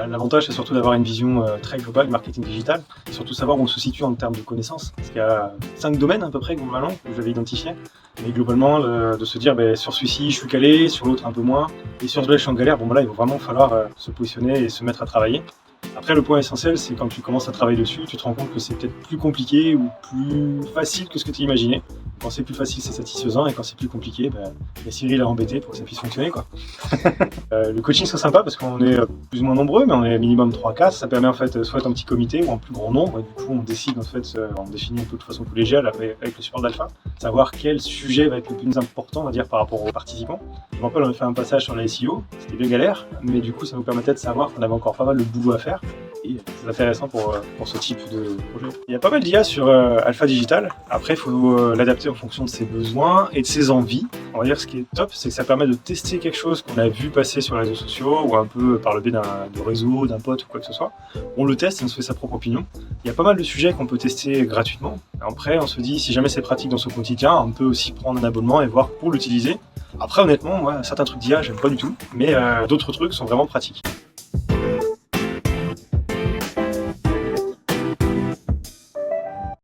L'avantage, c'est surtout d'avoir une vision très globale du marketing digital, et surtout savoir où on se situe en termes de connaissances. Parce qu'il y a 5 domaines à peu près globalement que vous avez identifiés. Mais globalement, de se dire sur celui-ci je suis calé, sur l'autre un peu moins, et sur celui-là je suis en galère, bon là il va vraiment falloir se positionner et se mettre à travailler. Après, le point essentiel, c'est quand tu commences à travailler dessus, tu te rends compte que c'est peut-être plus compliqué ou plus facile que ce que tu imaginais. Quand c'est plus facile, c'est satisfaisant, et quand c'est plus compliqué, Cyril a embêté pour que ça puisse fonctionner, quoi. Le coaching, c'est sympa parce qu'on est plus ou moins nombreux, mais on est minimum 3-4. Ça permet en fait soit un petit comité ou un plus grand nombre. Et du coup, on décide en fait, on définit un peu de façon collégiale avec le support d'Alpha, savoir quel sujet va être le plus important, on va dire, par rapport aux participants. Je me rappelle, on a fait un passage sur la SEO, c'était bien galère, mais du coup, ça nous permettait de savoir qu'on avait encore pas mal de boulot à faire. Et c'est intéressant pour ce type de projet. Il y a pas mal d'IA sur Alpha Digital. Après, il faut l'adapter en fonction de ses besoins et de ses envies. On va dire ce qui est top, c'est que ça permet de tester quelque chose qu'on a vu passer sur les réseaux sociaux ou un peu par le biais de réseau, d'un pote ou quoi que ce soit. On le teste et on se fait sa propre opinion. Il y a pas mal de sujets qu'on peut tester gratuitement. Après, on se dit, si jamais c'est pratique dans son quotidien, on peut aussi prendre un abonnement et voir pour l'utiliser. Après, honnêtement, moi, certains trucs d'IA, j'aime pas du tout, mais d'autres trucs sont vraiment pratiques.